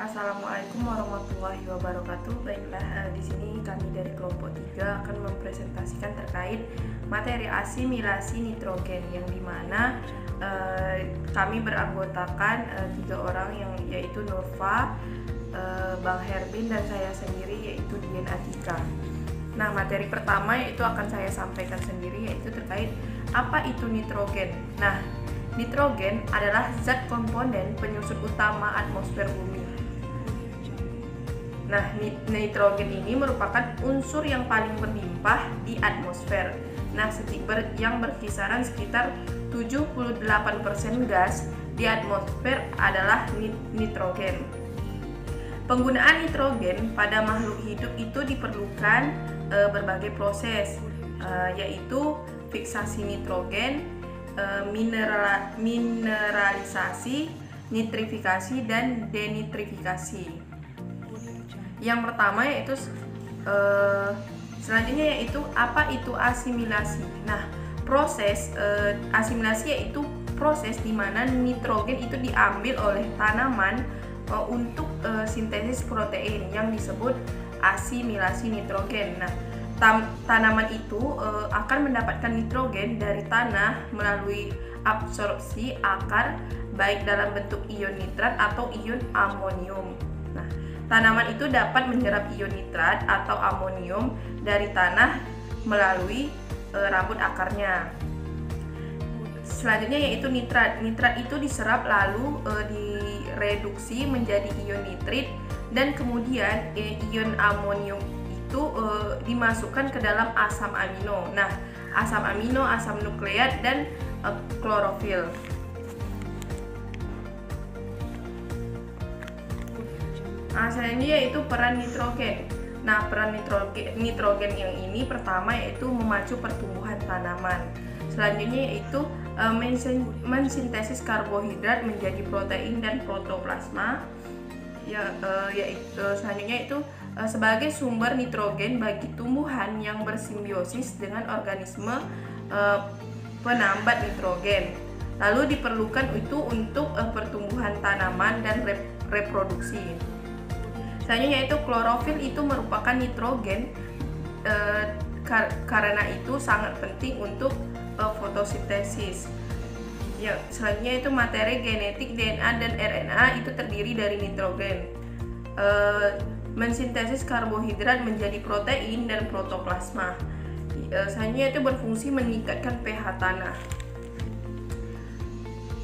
Assalamualaikum warahmatullahi wabarakatuh. Baiklah, di sini kami dari kelompok 3 akan mempresentasikan terkait materi asimilasi nitrogen yang dimana kami beranggotakan 3 orang yaitu Nurfa, Bang Herbin dan saya sendiri yaitu Dian Atika. Nah, materi pertama yaitu akan saya sampaikan sendiri yaitu terkait apa itu nitrogen. Nah, nitrogen adalah zat komponen penyusun utama atmosfer bumi. Nah, nitrogen ini merupakan unsur yang paling berlimpah di atmosfer. Nah, yang berkisaran sekitar 78% gas di atmosfer adalah nitrogen. Penggunaan nitrogen pada makhluk hidup itu diperlukan berbagai proses, yaitu fiksasi nitrogen, mineralisasi, nitrifikasi, dan denitrifikasi. Yang pertama yaitu selanjutnya yaitu apa itu asimilasi. Nah, proses asimilasi yaitu proses di mana nitrogen itu diambil oleh tanaman untuk sintesis protein yang disebut asimilasi nitrogen. Nah, tanaman itu akan mendapatkan nitrogen dari tanah melalui absorpsi akar baik dalam bentuk ion nitrat atau ion amonium. Nah, tanaman itu dapat menyerap ion nitrat atau amonium dari tanah melalui rambut akarnya. Selanjutnya yaitu nitrat. Nitrat itu diserap lalu direduksi menjadi ion nitrit dan kemudian ion amonium itu dimasukkan ke dalam asam amino. Nah, asam amino, asam nukleat, dan klorofil. Selanjutnya yaitu peran nitrogen. Nah, peran nitrogen yang ini pertama yaitu memacu pertumbuhan tanaman. Selanjutnya yaitu mensintesis karbohidrat menjadi protein dan protoplasma. Selanjutnya itu sebagai sumber nitrogen bagi tumbuhan yang bersimbiosis dengan organisme penambat nitrogen. Lalu diperlukan itu untuk pertumbuhan tanaman dan reproduksi. Selanjutnya yaitu klorofil itu merupakan nitrogen karena itu sangat penting untuk fotosintesis. Ya, selanjutnya itu materi genetik DNA dan RNA itu terdiri dari nitrogen. Mensintesis karbohidrat menjadi protein dan protoplasma. Selanjutnya itu berfungsi meningkatkan pH tanah.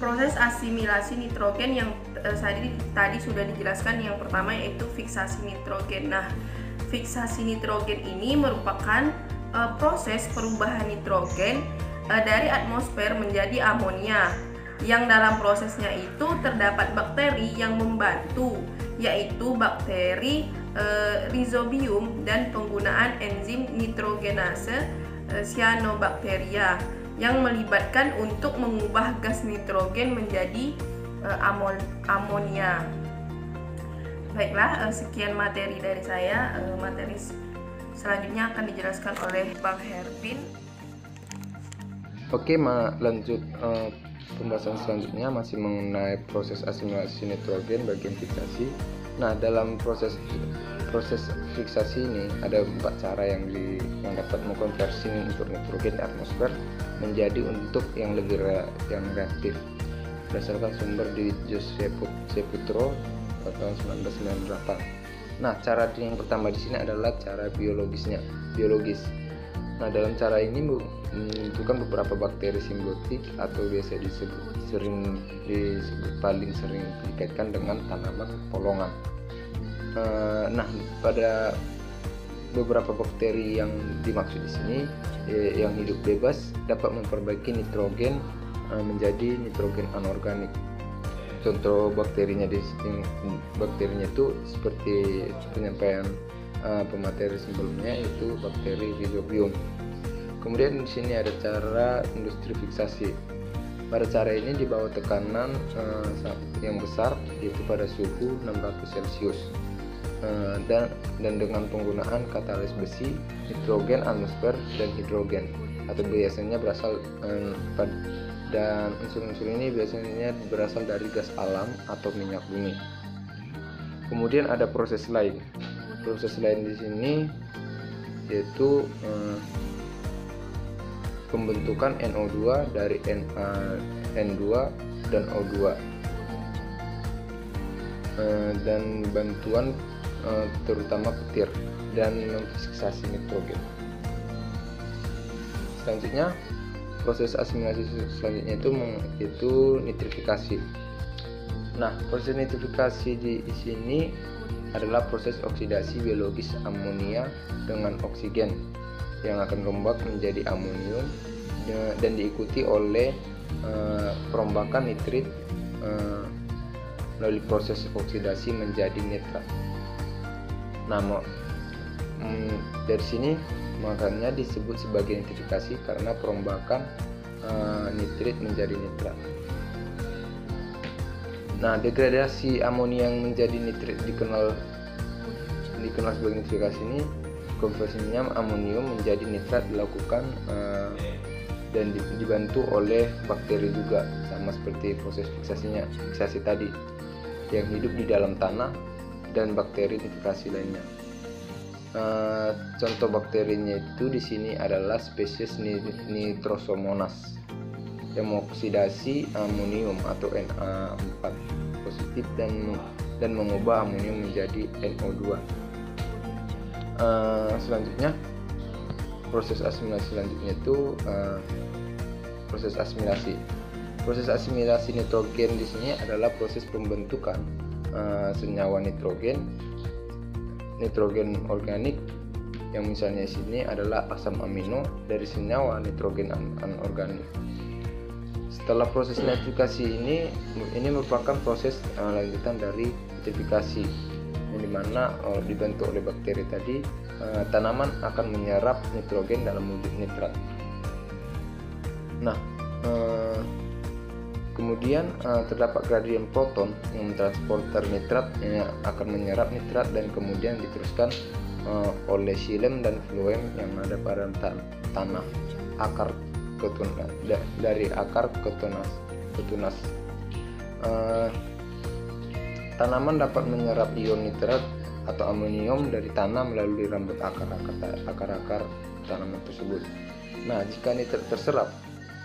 Proses asimilasi nitrogen yang tadi sudah dijelaskan, yang pertama yaitu fiksasi nitrogen. Nah, fiksasi nitrogen ini merupakan proses perubahan nitrogen dari atmosfer menjadi amonia, yang dalam prosesnya itu terdapat bakteri yang membantu, yaitu bakteri Rhizobium dan penggunaan enzim nitrogenase cyanobacteria yang melibatkan untuk mengubah gas nitrogen menjadi amonia. Baiklah, sekian materi dari saya. Materi selanjutnya akan dijelaskan oleh Bang Herbin. Oke, lanjut pembahasan selanjutnya masih mengenai proses asimilasi nitrogen bagian fiksasi. Nah, dalam proses fiksasi ini ada 4 cara yang dapat mengkonversi untuk nitrogen di atmosfer menjadi untuk yang lebih yang reaktif berdasarkan sumber di Joseph Putro tahun 1998. Nah, cara yang pertama di sini adalah cara biologis. Nah, dalam cara ini membutuhkan beberapa bakteri simbiotik atau biasa paling sering dikaitkan dengan tanaman polongan. Nah, pada beberapa bakteri yang dimaksud di sini yang hidup bebas dapat memperbaiki nitrogen menjadi nitrogen anorganik. Contoh bakterinya itu seperti penyampaian pemateri sebelumnya, yaitu bakteri Rhizobium. Kemudian di sini ada cara industri fiksasi. Pada cara ini di bawah tekanan yang besar, yaitu pada suhu 600 Celcius, dan dengan penggunaan katalis besi, nitrogen, atmosfer, dan hidrogen, atau biasanya berasal dan unsur-unsur ini biasanya berasal dari gas alam atau minyak bumi. Kemudian ada proses lain. Proses lain di sini yaitu pembentukan NO2 dari N2 dan O2 dan bantuan terutama petir dan fiksasi nitrogen. Selanjutnya proses asimilasi selanjutnya itu nitrifikasi. Nah, proses nitrifikasi di sini adalah proses oksidasi biologis amonia dengan oksigen yang akan rombak menjadi amonium dan diikuti oleh perombakan nitrit melalui proses oksidasi menjadi nitrat. Nah, dari sini makanya disebut sebagai nitrifikasi karena perombakan nitrit menjadi nitrat. Nah, degradasi amonia yang menjadi nitrit dikenal sebagai nitrifikasi ini. Konversinya amonium menjadi nitrat dilakukan dan dibantu oleh bakteri juga, sama seperti proses fiksasi tadi yang hidup di dalam tanah dan bakteri nitrifikasi lainnya. Contoh bakterinya itu di sini adalah spesies Nitrosomonas yang mengoksidasi amonium atau Na4 positif dan mengubah amonium menjadi NO2. Selanjutnya proses asimilasi selanjutnya itu proses asimilasi. Proses asimilasi nitrogen di sini adalah proses pembentukan senyawa nitrogen organik yang misalnya di sini adalah asam amino dari senyawa nitrogen anorganik. Setelah proses nitrifikasi ini merupakan proses lanjutan dari nitrifikasi yang dimana dibantu oleh bakteri tadi, tanaman akan menyerap nitrogen dalam wujud nitrat. Nah, kemudian terdapat gradien proton yang mentransporter nitrat yang akan menyerap nitrat dan kemudian diteruskan oleh xilem dan floem yang ada pada tanah akar dari akar ke tunas. Tanaman dapat menyerap ion nitrat atau amonium dari tanah melalui rambut akar-akar tanaman tersebut. Nah, jika nitrat terserap,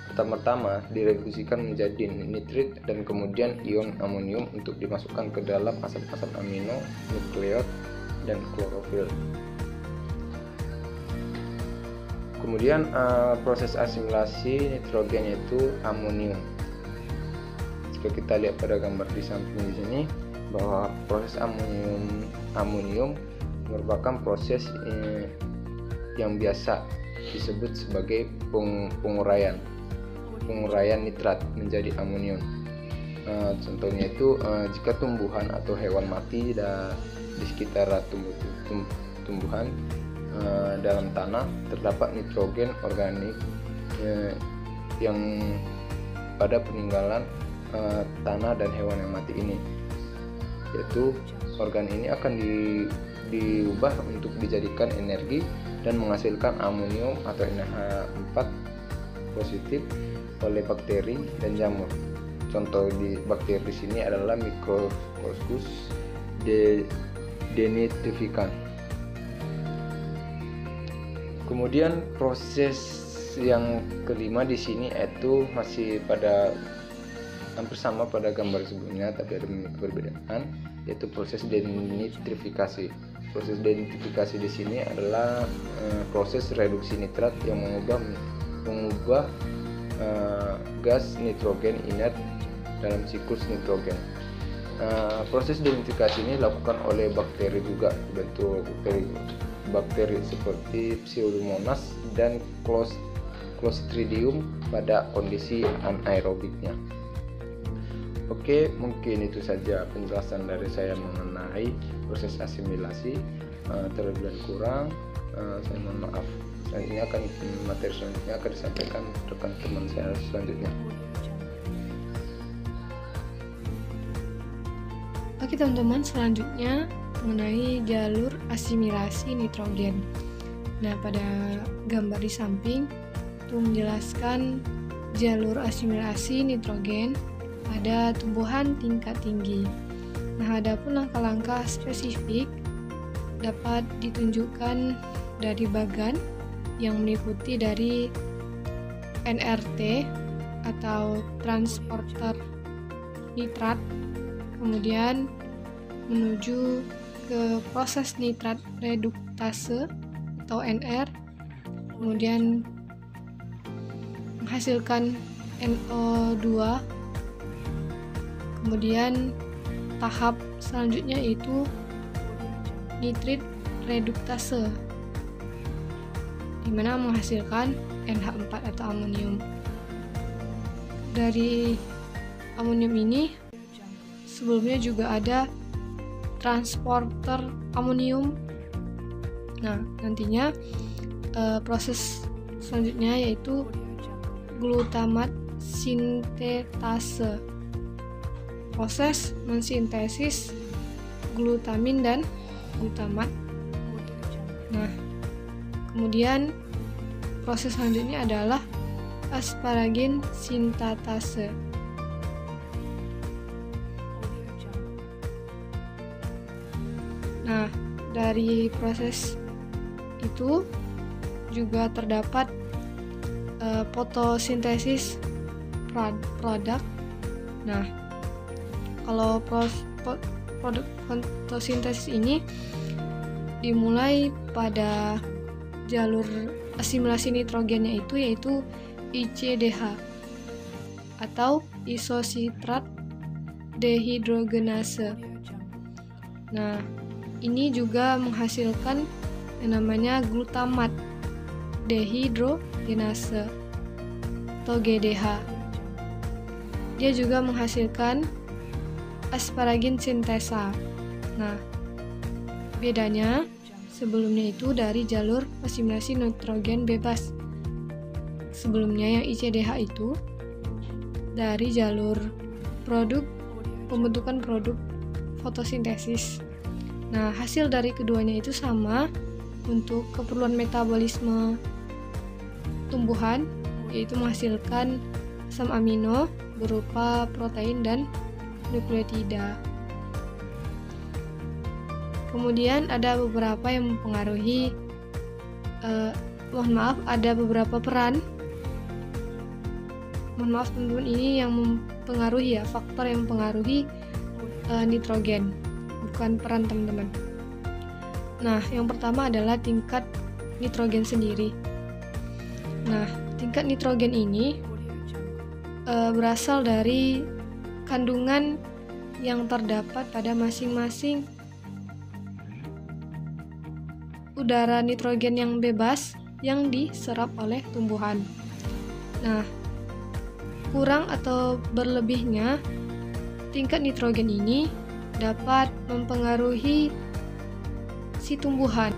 pertama-tama direduksikan menjadi nitrit dan kemudian ion amonium untuk dimasukkan ke dalam asam-asam amino, nukleot, dan klorofil. Kemudian proses asimilasi nitrogen yaitu amonium. Jika kita lihat pada gambar di samping di sini bahwa proses amonium merupakan proses yang biasa disebut sebagai penguraian nitrat menjadi amonium. Contohnya itu jika tumbuhan atau hewan mati di sekitar tumbuhan dalam tanah terdapat nitrogen organik yang pada peninggalan tanah dan hewan yang mati ini, yaitu organ ini akan diubah untuk dijadikan energi dan menghasilkan amonium atau NH4 positif oleh bakteri dan jamur. Contoh di bakteri di sini adalah Micrococcus denitrificans. Kemudian proses yang kelima di sini itu masih hampir sama pada gambar sebelumnya tapi ada perbedaan, yaitu proses denitrifikasi. Proses denitrifikasi di sini adalah proses reduksi nitrat yang mengubah gas nitrogen inert dalam siklus nitrogen. Proses denitrifikasi ini dilakukan oleh bakteri juga, bentuk bakteri seperti Pseudomonas dan Clostridium pada kondisi anaerobiknya. Oke, mungkin itu saja penjelasan dari saya mengenai proses asimilasi. Terlebih dan kurang saya mohon maaf. Materi selanjutnya akan disampaikan rekan teman saya selanjutnya. Oke teman-teman, selanjutnya mengenai jalur asimilasi nitrogen. Nah, pada gambar di samping itu menjelaskan jalur asimilasi nitrogen pada tumbuhan tingkat tinggi. Nah, adapun langkah-langkah spesifik dapat ditunjukkan dari bagan yang meliputi dari NRT atau transporter nitrat, kemudian menuju ke proses nitrat reduktase atau NR, kemudian menghasilkan NO2, kemudian tahap selanjutnya yaitu nitrit reduktase, di mana menghasilkan NH4 atau amonium. Dari amonium ini sebelumnya juga ada transporter amonium. Nah, nantinya proses selanjutnya yaitu glutamat sintetase, proses mensintesis glutamin dan glutamat. Nah, kemudian proses selanjutnya adalah asparagin sintatase. Nah, dari proses itu juga terdapat fotosintesis produk. Nah, kalau produk fotosintesis ini dimulai pada jalur asimilasi nitrogennya yaitu ICDH atau isositrat dehidrogenase. Nah, ini juga menghasilkan yang namanya glutamat dehidrogenase atau GDH. Dia juga menghasilkan asparagin sintesa. Nah, bedanya sebelumnya itu dari jalur asimilasi nitrogen bebas. Sebelumnya yang ICDH itu dari jalur pembentukan produk fotosintesis. Nah, hasil dari keduanya itu sama untuk keperluan metabolisme tumbuhan, yaitu menghasilkan asam amino berupa protein dan nukleotida. Kemudian ada beberapa yang mempengaruhi, ada beberapa peran. Mohon maaf teman-teman, ini yang mempengaruhi faktor yang mempengaruhi nitrogen, bukan peran teman-teman. Nah, yang pertama adalah tingkat nitrogen sendiri. Nah, tingkat nitrogen ini berasal dari kandungan yang terdapat pada masing-masing udara nitrogen yang bebas yang diserap oleh tumbuhan. Nah, kurang atau berlebihnya tingkat nitrogen ini dapat mempengaruhi si tumbuhan.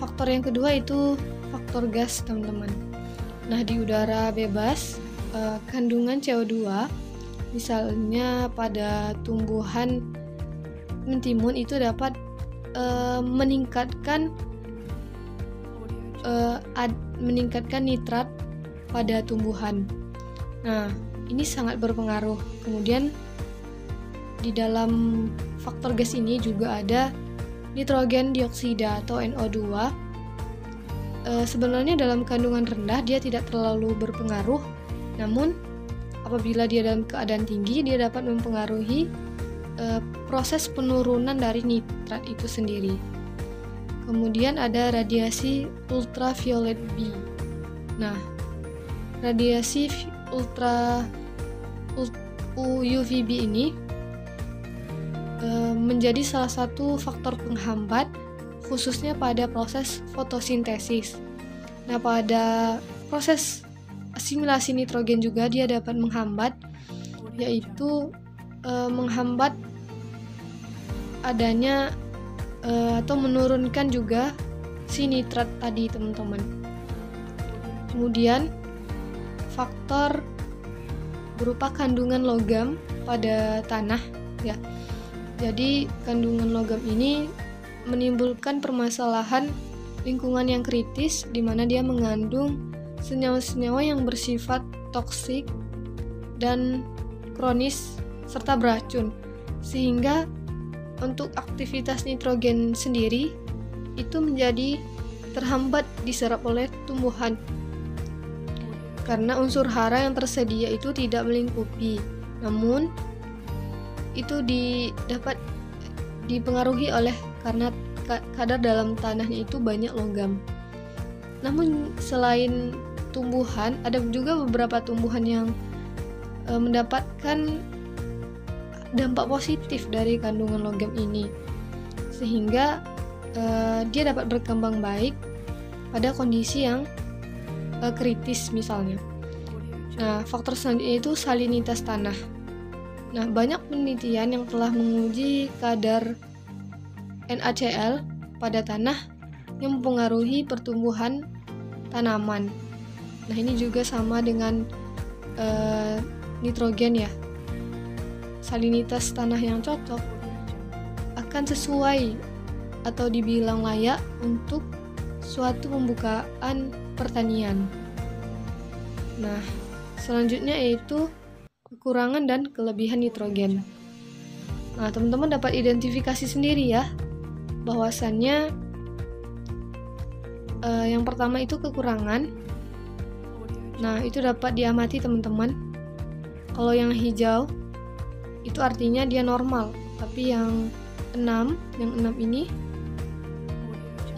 Faktor yang kedua itu faktor gas, teman-teman. Nah, di udara bebas, kandungan CO2 misalnya pada tumbuhan mentimun itu dapat meningkatkan nitrat pada tumbuhan. Nah, ini sangat berpengaruh. Kemudian di dalam faktor gas ini juga ada nitrogen dioksida atau NO2. Sebenarnya dalam kandungan rendah dia tidak terlalu berpengaruh, namun apabila dia dalam keadaan tinggi dia dapat mempengaruhi proses penurunan dari nitrat itu sendiri. Kemudian ada radiasi ultraviolet B. Nah, radiasi UVB ini menjadi salah satu faktor penghambat khususnya pada proses fotosintesis. Nah, pada proses asimilasi nitrogen juga dia dapat menghambat, yaitu menghambat adanya atau menurunkan juga si nitrat tadi, teman-teman. Kemudian faktor berupa kandungan logam pada tanah ya. Jadi kandungan logam ini menimbulkan permasalahan lingkungan yang kritis di mana dia mengandung senyawa-senyawa yang bersifat toksik dan kronis serta beracun, sehingga untuk aktivitas nitrogen sendiri itu menjadi terhambat diserap oleh tumbuhan karena unsur hara yang tersedia itu tidak melingkupi, namun itu dapat dipengaruhi oleh karena kadar dalam tanahnya itu banyak logam. Namun selain tumbuhan, ada juga beberapa tumbuhan yang mendapatkan dampak positif dari kandungan logam ini, sehingga dia dapat berkembang baik pada kondisi yang kritis misalnya. Nah, faktor selanjutnya itu salinitas tanah. Nah, banyak penelitian yang telah menguji kadar NaCl pada tanah yang mempengaruhi pertumbuhan tanaman. Nah, ini juga sama dengan nitrogen ya. Salinitas tanah yang cocok akan sesuai atau dibilang layak untuk suatu pembukaan pertanian. Nah, selanjutnya yaitu kekurangan dan kelebihan nitrogen. Nah, teman-teman dapat identifikasi sendiri ya, bahwasannya yang pertama itu kekurangan. Nah, itu dapat diamati teman-teman. Kalau yang hijau itu artinya dia normal, tapi yang 6 ini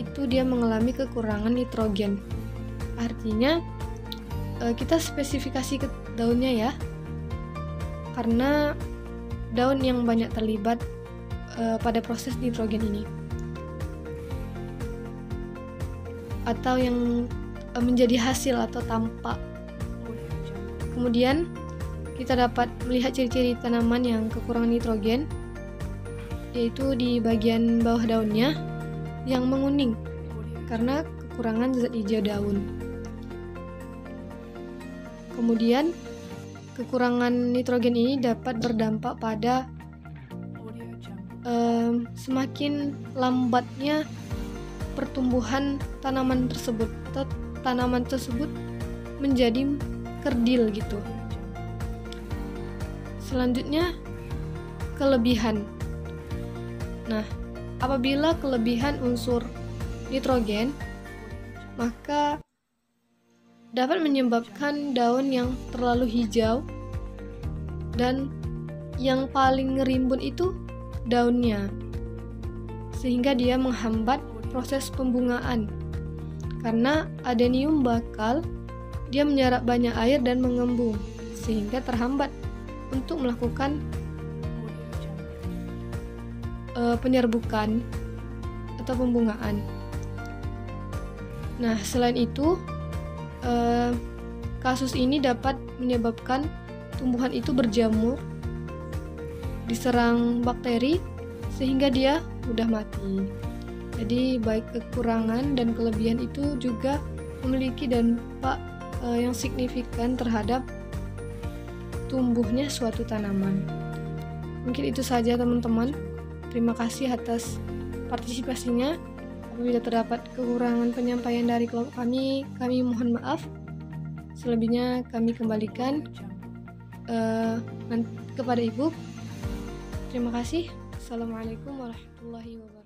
itu dia mengalami kekurangan nitrogen. Artinya kita spesifikasi ke daunnya ya, karena daun yang banyak terlibat pada proses nitrogen ini, atau yang menjadi hasil atau tampak. Kemudian kita dapat melihat ciri-ciri tanaman yang kekurangan nitrogen, yaitu di bagian bawah daunnya yang menguning karena kekurangan zat hijau daun. Kemudian kekurangan nitrogen ini dapat berdampak pada semakin lambatnya pertumbuhan tanaman tersebut, atau tanaman tersebut menjadi kerdil gitu. Selanjutnya kelebihan. Nah, apabila kelebihan unsur nitrogen, maka dapat menyebabkan daun yang terlalu hijau, dan yang paling ngerimbun itu daunnya, sehingga dia menghambat proses pembungaan. Karena adenium bakal dia menyerap banyak air dan mengembung, sehingga terhambat untuk melakukan penyerbukan atau pembungaan. Nah, selain itu kasus ini dapat menyebabkan tumbuhan itu berjamur, diserang bakteri, sehingga dia mudah mati. Jadi baik kekurangan dan kelebihan itu juga memiliki dampak yang signifikan terhadap tumbuhnya suatu tanaman. Mungkin itu saja teman-teman. Terima kasih atas partisipasinya. Apabila terdapat kekurangan penyampaian dari kelompok kami mohon maaf. Selebihnya kami kembalikan kepada Ibu. Terima kasih. Assalamualaikum warahmatullahi wabarakatuh.